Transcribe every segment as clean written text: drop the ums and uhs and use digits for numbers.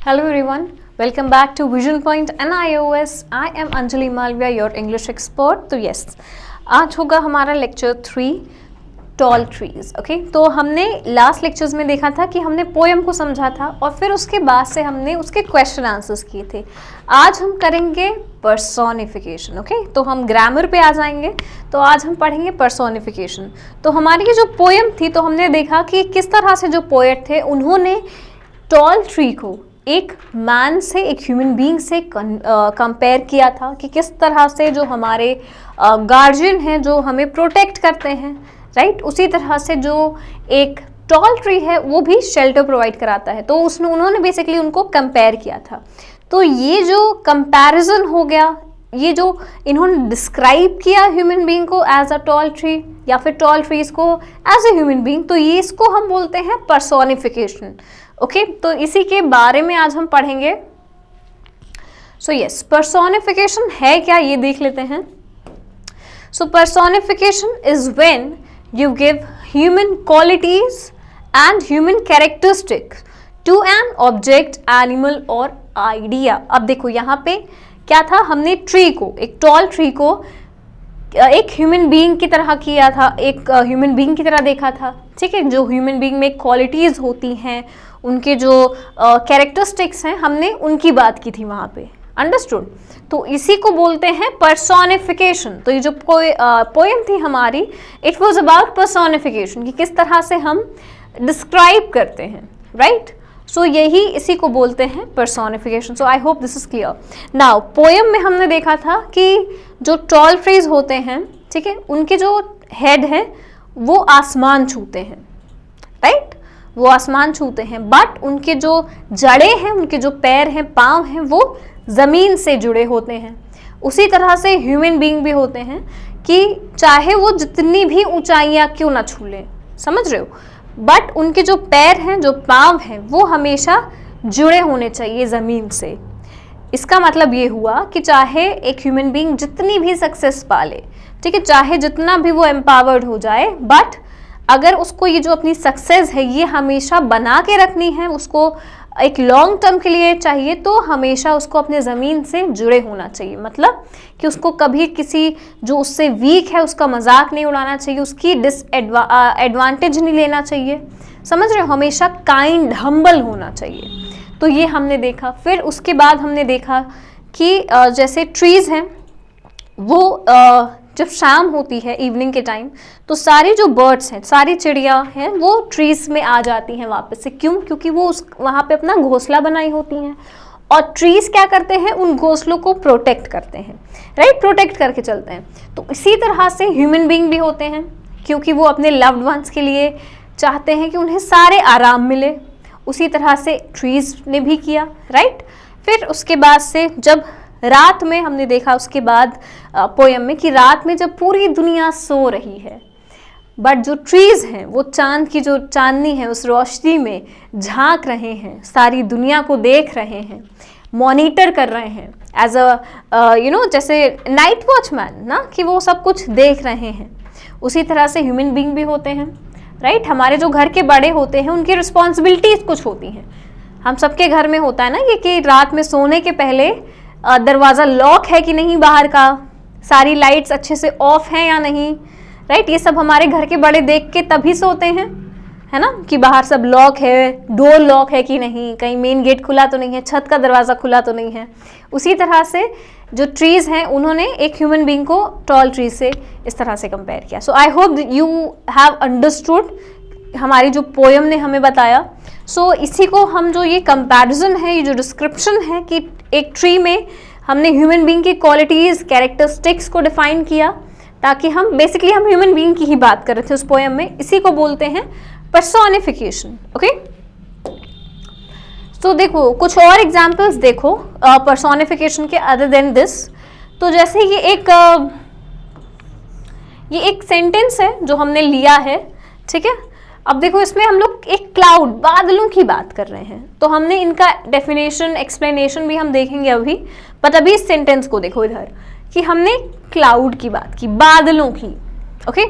Hello everyone, welcome back to Vision Point and iOS. I am Anjali Malviya, your English expert. तो yes, आज होगा हमारा lecture 3 tall trees. Okay, तो हमने last lectures में देखा था कि हमने पोएम को समझा था और फिर उसके बाद से हमने उसके क्वेश्चन आंसर्स किए थे. आज हम करेंगे पर्सोनिफिकेशन. ओके, तो हम ग्रामर पे आ जाएंगे. तो आज हम पढ़ेंगे पर्सोनिफिकेशन. तो हमारी ये जो पोएम थी तो हमने देखा कि किस तरह से जो पोएट थे उन्होंने टॉल ट्री को एक मैन से, एक ह्यूमन बीइंग से कंपेयर किया था कि किस तरह से जो हमारे गार्जियन हैं जो हमें प्रोटेक्ट करते हैं, राइट, उसी तरह से जो एक टॉल ट्री है वो भी शेल्टर प्रोवाइड कराता है. तो उन्होंने बेसिकली उनको कंपेयर किया था. तो ये जो कंपैरिजन हो गया, ये जो इन्होंने डिस्क्राइब किया ह्यूमन बीइंग को एज अ टॉल ट्री या फिर टॉल ट्रीज को एज अ ह्यूमन बीइंग, तो ये इसको हम बोलते हैं पर्सोनिफिकेशन. ओके, तो इसी के बारे में आज हम पढ़ेंगे. सो यस, पर्सोनिफिकेशन है क्या ये देख लेते हैं. So personification is when you give human qualities and human characteristics to an object, animal or idea. अब देखो यहाँ पे क्या था, हमने ट्री को, एक टॉल ट्री को एक ह्यूमन बीइंग की तरह किया था, एक ह्यूमन बीइंग की तरह देखा था. ठीक है, जो ह्यूमन बीइंग में क्वालिटीज़ होती हैं, उनके जो कैरेक्टरिस्टिक्स हैं, हमने उनकी बात की थी वहाँ पे. अंडरस्टूड. तो इसी को बोलते हैं पर्सोनिफिकेशन. तो ये जो पोएम थी हमारी, इट वाज अबाउट पर्सोनिफिकेशन, कि किस तरह से हम डिस्क्राइब करते हैं, राइट. सो यही इसी को बोलते हैं personification. So I hope this is clear. Now poem में हमने देखा था कि जो टॉल ट्रीज होते हैं, ठीक है, उनके जो हेड है वो आसमान छूते हैं, राइट, वो आसमान छूते हैं. बट उनके जो जड़ें हैं, उनके जो पैर हैं, पाँव हैं, वो ज़मीन से जुड़े होते हैं. उसी तरह से ह्यूमन बीइंग भी होते हैं कि चाहे वो जितनी भी ऊंचाइयां क्यों ना छू लें, समझ रहे हो, बट उनके जो पैर हैं, जो पाँव हैं, वो हमेशा जुड़े होने चाहिए ज़मीन से. इसका मतलब ये हुआ कि चाहे एक ह्यूमन बीइंग जितनी भी सक्सेस पा ले, ठीक है, चाहे जितना भी वो एम्पावर्ड हो जाए, बट अगर उसको ये जो अपनी सक्सेस है ये हमेशा बना के रखनी है, उसको एक लॉन्ग टर्म के लिए चाहिए, तो हमेशा उसको अपने ज़मीन से जुड़े होना चाहिए. मतलब कि उसको कभी किसी जो उससे वीक है उसका मजाक नहीं उड़ाना चाहिए, उसकी एडवांटेज नहीं लेना चाहिए, समझ रहे हो, हमेशा काइंड, हम्बल होना चाहिए. तो ये हमने देखा. फिर उसके बाद हमने देखा कि जैसे ट्रीज़ हैं वो जब शाम होती है, इवनिंग के टाइम, तो सारी जो बर्ड्स हैं, सारी चिड़िया हैं, वो ट्रीज़ में आ जाती हैं वापस से. क्यों? क्योंकि वो वहाँ पे अपना घोंसला बनाई होती हैं और ट्रीज़ क्या करते हैं, उन घोंसलों को प्रोटेक्ट करते हैं, राइट, प्रोटेक्ट करके चलते हैं. तो इसी तरह से ह्यूमन बीइंग भी होते हैं, क्योंकि वो अपने लव्ड वंस के लिए चाहते हैं कि उन्हें सारे आराम मिले. उसी तरह से ट्रीज़ ने भी किया, राइट. फिर उसके बाद से जब रात में हमने देखा, उसके बाद पोएम में, कि रात में जब पूरी दुनिया सो रही है, बट जो ट्रीज़ हैं वो चांद की जो चांदनी है उस रोशनी में झांक रहे हैं, सारी दुनिया को देख रहे हैं, मॉनिटर कर रहे हैं एज अ जैसे नाइट वॉचमैन ना, कि वो सब कुछ देख रहे हैं. उसी तरह से ह्यूमन बीइंग भी होते हैं, राइट. हमारे जो घर के बड़े होते हैं उनकी रिस्पॉन्सिबिलिटीज कुछ होती हैं. हम सबके घर में होता है ना ये कि रात में सोने के पहले दरवाज़ा लॉक है कि नहीं, बाहर का सारी लाइट्स अच्छे से ऑफ हैं या नहीं, राइट. ये सब हमारे घर के बड़े देख के तभी सोते हैं, है ना, कि बाहर सब लॉक है, डोर लॉक है कि नहीं, कहीं मेन गेट खुला तो नहीं है, छत का दरवाज़ा खुला तो नहीं है. उसी तरह से जो ट्रीज़ हैं उन्होंने एक ह्यूमन बीइंग को टॉल ट्री से इस तरह से कंपेयर किया. So I hope you have understood हमारी जो पोएम ने हमें बताया. सो इसी को हम जो ये कंपैरिजन है, ये जो डिस्क्रिप्शन है कि एक ट्री में हमने ह्यूमन बीइंग की क्वालिटीज़, कैरेक्टरिस्टिक्स को डिफाइन किया, ताकि हम बेसिकली हम ह्यूमन बीइंग की ही बात कर रहे थे उस पोएम में. इसी को बोलते हैं पर्सोनिफिकेशन. ओके, तो देखो कुछ और एग्जाम्पल्स देखो पर्सोनिफिकेशन के अदर देन दिस. तो जैसे ये एक सेंटेंस है जो हमने लिया है, ठीक है. अब देखो इसमें हम लोग एक क्लाउड, बादलों की बात कर रहे हैं, तो हमने इनका डेफिनेशन, एक्सप्लेनेशन भी हम देखेंगे अभी. बट अभी इस सेंटेंस को देखो इधर, कि हमने क्लाउड की बात की, बादलों की. Okay,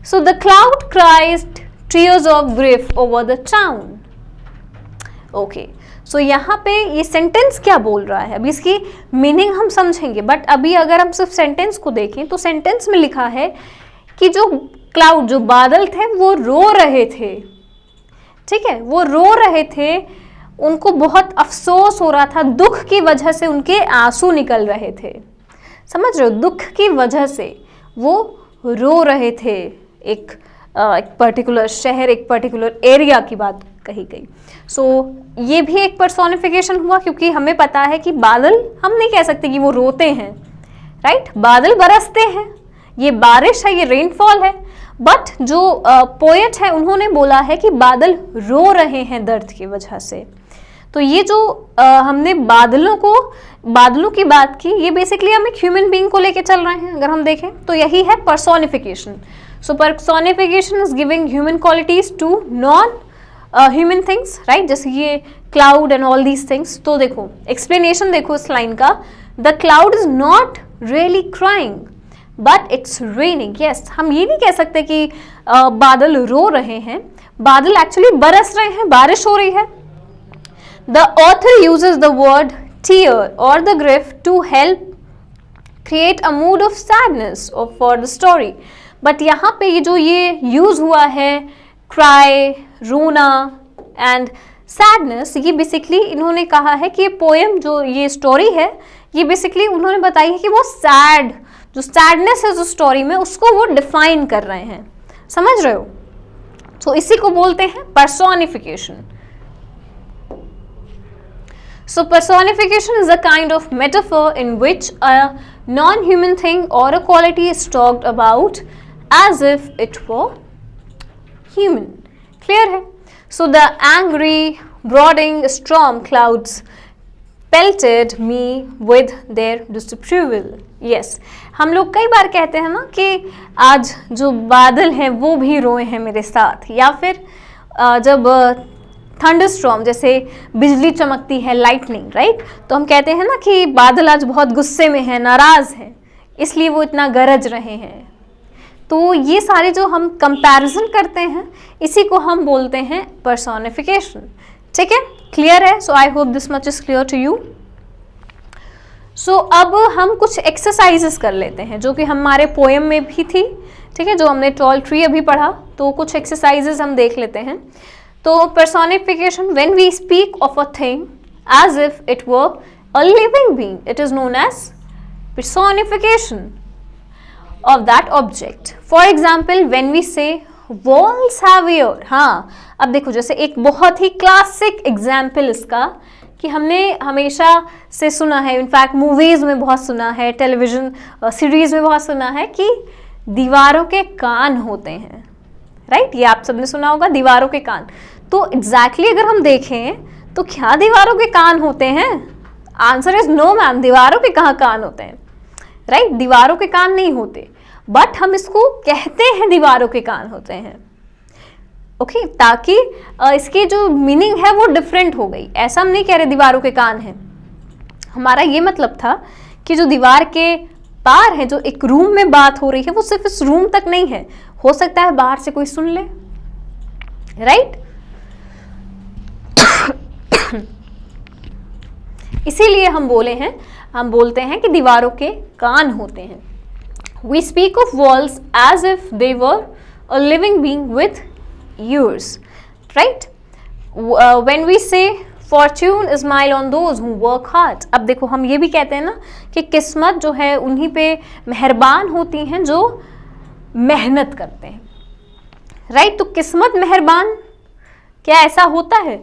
so the cloud cries tears of grief over the town. Okay, so यहाँ पे ये सेंटेंस क्या बोल रहा है, अभी इसकी मीनिंग हम समझेंगे, बट अभी अगर हम सिर्फ सेंटेंस को देखें तो सेंटेंस में लिखा है कि जो क्लाउड, जो बादल थे वो रो रहे थे, ठीक है, वो रो रहे थे, उनको बहुत अफसोस हो रहा था, दुख की वजह से उनके आंसू निकल रहे थे, समझ रहे हो, दुख की वजह से वो रो रहे थे। एक पर्टिकुलर शहर, एक पर्टिकुलर एरिया की बात कही गई। सो ये भी एक पर्सोनिफिकेशन हुआ, क्योंकि हमें पता है कि बादल, हम नहीं कह सकते कि वो रोते हैं, राइट, बादल बरसते हैं, ये बारिश है, ये रेनफॉल है, बट जो पोएट है उन्होंने बोला है कि बादल रो रहे हैं दर्द की वजह से। तो ये जो हमने बादलों की बात की, ये बेसिकली हम एक ह्यूमन बीइंग को लेके चल रहे हैं, अगर हम देखें तो यही है personification. So personification is giving human qualities to non human things, right, जैसे ये cloud and all these things. तो देखो एक्सप्लेनेशन देखो इस लाइन का, the cloud is not really crying but it's raining. Yes, हम ये नहीं कह सकते कि बादल रो रहे हैं, बादल एक्चुअली बरस रहे हैं, बारिश हो रही है। The author uses the word tear or the grief to help create a mood of sadness or for the story. But यहाँ पे ये जो ये use हुआ है cry, रोना and sadness, ये basically इन्होंने कहा है कि ये poem जो ये story है, ये basically उन्होंने बताई है कि वो sad, जो sadness है जो story में, उसको वो define कर रहे हैं, समझ रहे हो। तो इसी को बोलते हैं personification. So personification is a kind of metaphor in which a non-human thing or a quality is talked about as if it were human. Clear है? So the angry, brooding storm clouds pelted me with their disapproval. Yes, हम लोग कई बार कहते हैं ना कि आज जो बादल हैं वो भी रोए हैं मेरे साथ, या फिर जब थंडरस्टॉर्म, जैसे बिजली चमकती है, लाइटनिंग, राइट, तो हम कहते हैं ना कि बादल आज बहुत गुस्से में है, नाराज हैं, इसलिए वो इतना गरज रहे हैं। तो ये सारे जो हम कंपैरिजन करते हैं, इसी को हम बोलते हैं पर्सोनिफिकेशन। ठीक है, क्लियर है? So I hope this much is clear to you. So अब हम कुछ एक्सरसाइजेस कर लेते हैं जो कि हमारे पोएम में भी थी, ठीक है, जो हमने टॉल ट्री अभी पढ़ा, तो कुछ एक्सरसाइजेस हम देख लेते हैं। तो personification, when we speak of a thing as if it were a living being, it is known as personification of that object. For example, when we say walls have ear, हाँ, अब देखो जैसे एक बहुत ही क्लासिक एग्जाम्पल इसका कि हमने हमेशा से सुना है, इनफैक्ट मूवीज में बहुत सुना है, टेलीविजन सीरीज में बहुत सुना है कि दीवारों के कान होते हैं, राइट, ये आप सबने सुना होगा, दीवारों के कान। तो एग्जैक्टली अगर हम देखें तो क्या दीवारों के कान होते हैं? आंसर इज नो मैम, दीवारों के कहाँ कान होते हैं, राइट, दीवारों के कान नहीं होते, बट हम इसको कहते हैं दीवारों के कान होते हैं, ओके, ताकि इसकी जो मीनिंग है वो डिफरेंट हो गई। ऐसा हम नहीं कह रहे दीवारों के कान हैं, हमारा ये मतलब था कि जो दीवार के पार है, जो एक रूम में बात हो रही है, वो सिर्फ इस रूम तक नहीं है, हो सकता है बाहर से कोई सुन ले, राइट। इसीलिए हम बोलते हैं कि दीवारों के कान होते हैं। We speak of walls as if they were a living being with ears, right? When we say fortune is smile on those who work hard, अब देखो हम ये भी कहते हैं ना कि किस्मत जो है उन्हीं पे मेहरबान होती हैं जो मेहनत करते हैं, राइट। तो किस्मत मेहरबान, क्या ऐसा होता है?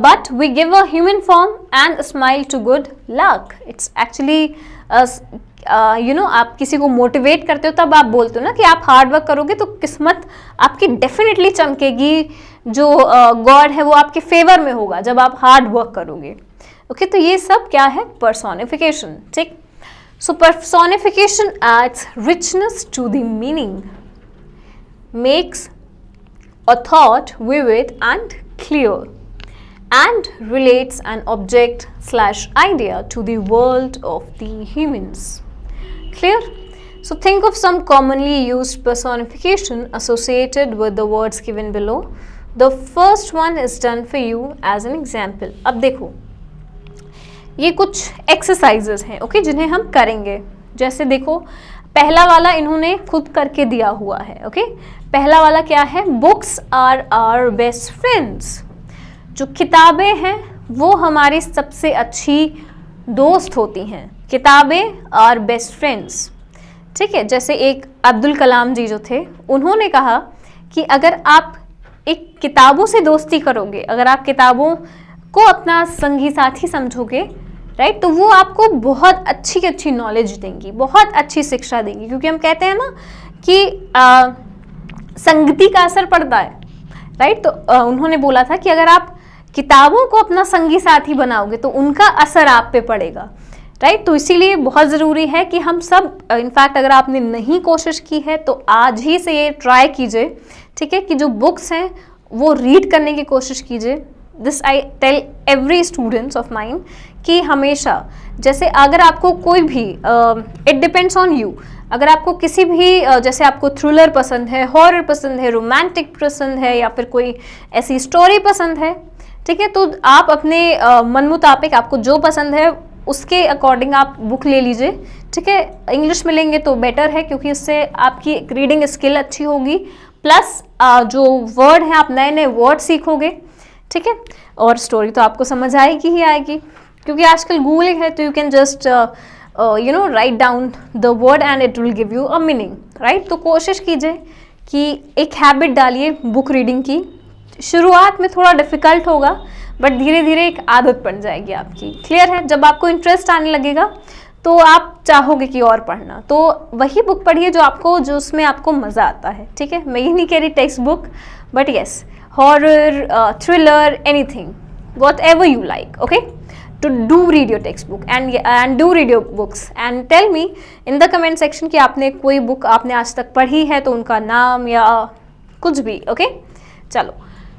But we give a human form and a smile to good luck. It's actually आप किसी को मोटिवेट करते हो तब आप बोलते हो ना कि आप हार्ड वर्क करोगे तो किस्मत आपकी डेफिनेटली चमकेगी, जो गॉड है वो आपके फेवर में होगा जब आप हार्ड वर्क करोगे, ओके। तो ये सब क्या है? पर्सोनिफिकेशन, ठीक। So personification adds richness to the meaning, makes a thought vivid and clear, and relates an object/idea to the world of the humans. Clear? So think of some commonly used personification associated with the words given below. The first one is done for you as an example. अब देखो ये कुछ exercises हैं okay जिन्हें हम करेंगे। जैसे देखो पहला वाला इन्होंने खुद करके दिया हुआ है ओके। पहला वाला क्या है, books are our best friends. जो किताबें हैं वो हमारी सबसे अच्छी दोस्त होती हैं, किताबें आर बेस्ट फ्रेंड्स। ठीक है, जैसे एक अब्दुल कलाम जी जो थे उन्होंने कहा कि अगर आप एक किताबों से दोस्ती करोगे, अगर आप किताबों को अपना संगी साथी समझोगे राइट, तो वो आपको बहुत अच्छी अच्छी नॉलेज देंगी, बहुत अच्छी शिक्षा देंगी। क्योंकि हम कहते हैं ना कि संगति का असर पड़ता है राइट। तो उन्होंने बोला था कि अगर आप किताबों को अपना संगी साथी बनाओगे तो उनका असर आप पे पड़ेगा राइट। तो इसीलिए बहुत ज़रूरी है कि हम सब, इनफैक्ट अगर आपने नहीं कोशिश की है तो आज ही से ये ट्राई कीजिए, ठीक है, कि जो बुक्स हैं वो रीड करने की कोशिश कीजिए। This I tell every students of mind कि हमेशा, जैसे अगर आपको कोई भी, इट डिपेंड्स ऑन यू, अगर आपको किसी भी जैसे आपको थ्रिलर पसंद है, हॉरर पसंद है, रोमांटिक पसंद है, या फिर कोई ऐसी स्टोरी पसंद है, ठीक है, तो आप अपने मन मुताबिक आपको जो पसंद है उसके अकॉर्डिंग आप बुक ले लीजिए। ठीक है, इंग्लिश में लेंगे तो बेटर है क्योंकि उससे आपकी रीडिंग स्किल अच्छी होगी, प्लस जो वर्ड है आप नए नए वर्ड सीखोगे। ठीक है, और स्टोरी तो आपको समझ आएगी ही आएगी क्योंकि आजकल गूगलिंग है, तो you can just write down the word and it will give you a meaning right. तो कोशिश कीजिए कि एक हैबिट डालिए बुक रीडिंग की। शुरुआत में थोड़ा डिफिकल्ट होगा बट धीरे धीरे एक आदत बन जाएगी आपकी। क्लियर है, जब आपको इंटरेस्ट आने लगेगा तो आप चाहोगे कि और पढ़ना, तो वही बुक पढ़िए जो उसमें आपको मज़ा आता है। ठीक है, मैं ये नहीं कह रही text book, but yes horror, thriller, anything, whatever you like, okay, to do read your textbook and do read your books and tell me in the comment section कि आपने कोई बुक आपने आज तक पढ़ी है तो उनका नाम या कुछ भी। ओके, चलो,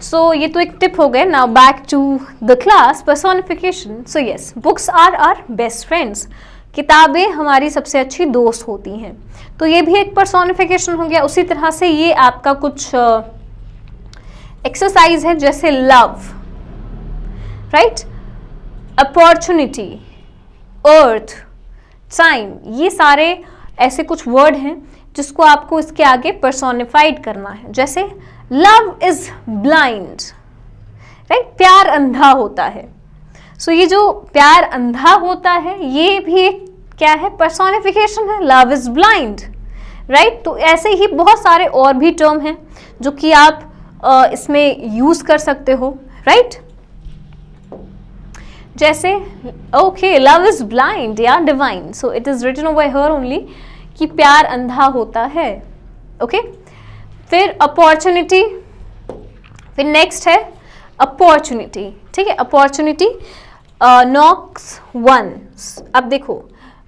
सो ये तो एक टिप हो गए। Now back to the class, personification. So yes, books are our best friends, किताबें हमारी सबसे अच्छी दोस्त होती हैं, तो ये भी एक पर्सोनिफिकेशन हो गया। उसी तरह से ये आपका कुछ एक्सरसाइज है, जैसे लव राइट, अपॉर्चुनिटी, अर्थ, टाइम, ये सारे ऐसे कुछ वर्ड हैं जिसको आपको इसके आगे पर्सोनिफाइड करना है। जैसे लव इज ब्लाइंड राइट, प्यार अंधा होता है। सो ये जो प्यार अंधा होता है ये भी एक क्या है, पर्सोनिफिकेशन है, लव इज ब्लाइंड राइट। तो ऐसे ही बहुत सारे और भी टर्म हैं जो कि आप इसमें यूज कर सकते हो राइट। जैसे ओके, लव इज ब्लाइंड या divine, so it is written over here only कि प्यार अंधा होता है। ओके, फिर अपॉर्चुनिटी, फिर नेक्स्ट है अपॉर्चुनिटी। ठीक है, अपॉर्चुनिटी नॉक्स वंस। अब देखो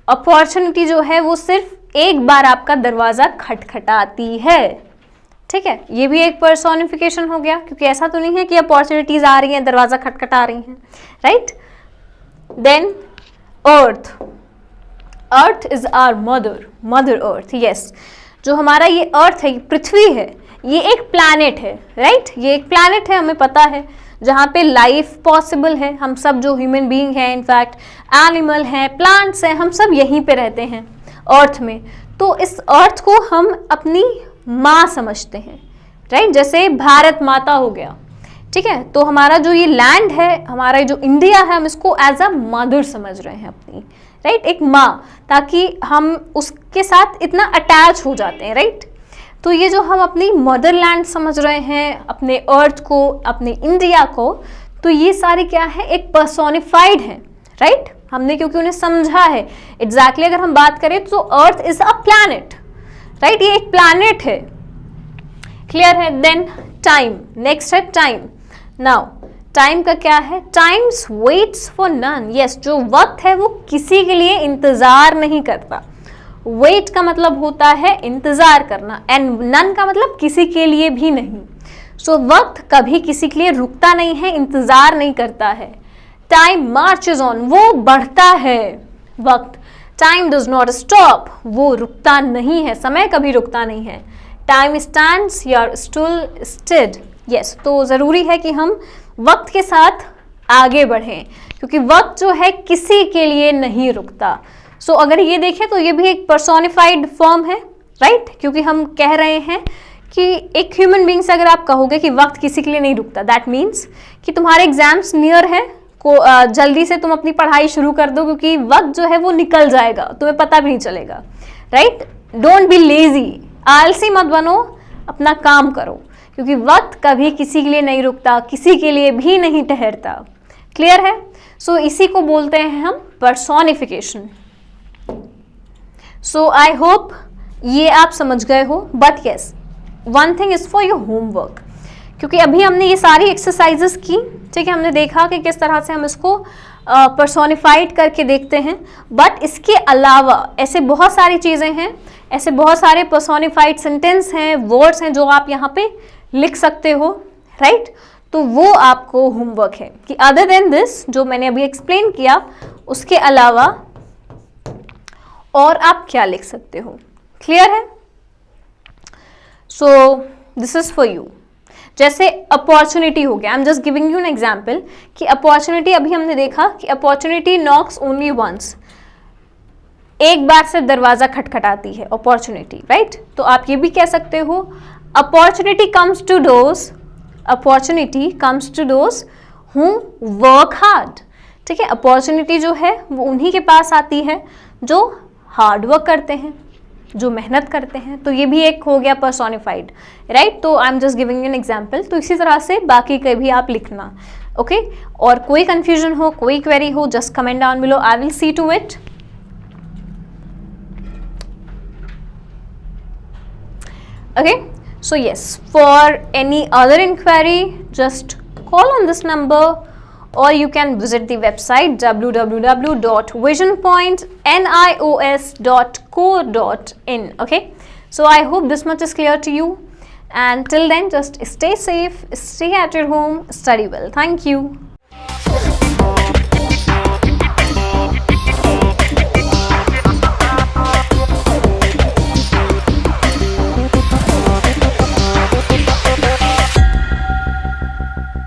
अपॉर्चुनिटी जो है वो सिर्फ एक बार आपका दरवाजा खटखटाती है। ठीक है, ये भी एक पर्सोनिफिकेशन हो गया क्योंकि ऐसा तो नहीं है कि अपॉर्चुनिटीज आ रही हैं दरवाजा खटखटा रही हैं right. Then earth, earth is our mother, mother earth. Yes, जो हमारा ये अर्थ है, पृथ्वी है, ये एक प्लैनेट है राइट। ये एक प्लैनेट है, हमें पता है, जहाँ पे लाइफ पॉसिबल है। हम सब जो ह्यूमन बीइंग हैं, इनफैक्ट एनिमल हैं, प्लांट्स हैं, हम सब यहीं पे रहते हैं अर्थ में। तो इस अर्थ को हम अपनी माँ समझते हैं राइट। जैसे भारत माता हो गया, ठीक है, तो हमारा जो ये लैंड है, हमारा जो इंडिया है, हम इसको एज अ मदर समझ रहे हैं अपनी राइट, एक माँ, ताकि हम उसके साथ इतना अटैच हो जाते हैं राइट। तो ये जो हम अपनी मदरलैंड समझ रहे हैं, अपने अर्थ को, अपने इंडिया को, तो ये सारी क्या है, एक पर्सोनिफाइड है राइट। हमने क्योंकि उन्हें समझा है एग्जैक्टली। अगर हम बात करें तो earth is a planet right, ये एक प्लैनेट है। क्लियर है। देन टाइम, नेक्स्ट है टाइम। नाउ टाइम का क्या है, times waits for none. Yes, जो वक्त है वो किसी के लिए इंतजार नहीं करता। वेट का मतलब होता है इंतजार करना, एंड नन का मतलब किसी के लिए भी नहीं। सो वक्त कभी किसी के लिए रुकता नहीं है, इंतजार नहीं करता है। टाइम मार्चेज ऑन, वो बढ़ता है वक्त। टाइम डज नॉट स्टॉप, वो रुकता नहीं है, समय कभी रुकता नहीं है। टाइम स्टैंड्स या स्टिल, यस तो ज़रूरी है कि हम वक्त के साथ आगे बढ़ें, क्योंकि वक्त जो है किसी के लिए नहीं रुकता। सो अगर ये देखें तो ये भी एक पर्सोनिफाइड फॉर्म है, राइट? क्योंकि हम कह रहे हैं कि एक ह्यूमन बीइंग से अगर आप कहोगे कि वक्त किसी के लिए नहीं रुकता, दैट मीन्स कि तुम्हारे एग्जाम्स नियर है, जल्दी से तुम अपनी पढ़ाई शुरू कर दो, क्योंकि वक्त जो है वो निकल जाएगा, तुम्हें पता भी नहीं चलेगा, राइट? डोंट बी लेजी, आलसी मत बनो, अपना काम करो, क्योंकि वक्त कभी किसी के लिए नहीं रुकता, किसी के लिए भी नहीं ठहरता। क्लियर है? सो इसी को बोलते हैं हम पर्सोनिफिकेशन। सो आई होप ये आप समझ गए हो, but yes one thing is for your homework, क्योंकि अभी हमने ये सारी एक्सरसाइजेस की, ठीक है, हमने देखा कि किस तरह से हम इसको पर्सोनिफाइड करके देखते हैं, बट इसके अलावा ऐसे बहुत सारी चीज़ें हैं, ऐसे बहुत सारे पर्सोनिफाइड सेंटेंस हैं, वर्ड्स हैं जो आप यहाँ पे लिख सकते हो, राइट? तो वो आपको होमवर्क है कि अदर देन दिस जो मैंने अभी एक्सप्लेन किया, उसके अलावा और आप क्या लिख सकते हो। क्लियर है? So this is for you. जैसे अपॉर्चुनिटी हो गया, I am just giving you an example कि अपॉर्चुनिटी, अभी हमने देखा कि अपॉर्चुनिटी नॉक्स ओनली वंस, एक बार से दरवाजा खटखटाती है अपॉर्चुनिटी, राइट? तो आप ये भी कह सकते हो opportunity comes to those, opportunity comes to those who work hard. ठीक है, अपॉर्चुनिटी जो है वो उन्हीं के पास आती है जो हार्ड वर्क करते हैं, जो मेहनत करते हैं। तो ये भी एक हो गया पर्सोनिफाइड, राइट? तो I am just giving an example. तो इसी तरह से बाकी के भी आप लिखना, ओके? और कोई कंफ्यूजन हो, कोई क्वेरी हो, just comment down below, I will see to it. Okay, so yes, for any other inquiry just call on this number, or you can visit the website www.visionpointnios.co.in. okay, so I hope this much is clear to you, and till then just stay safe, stay at your home, study well. Thank you.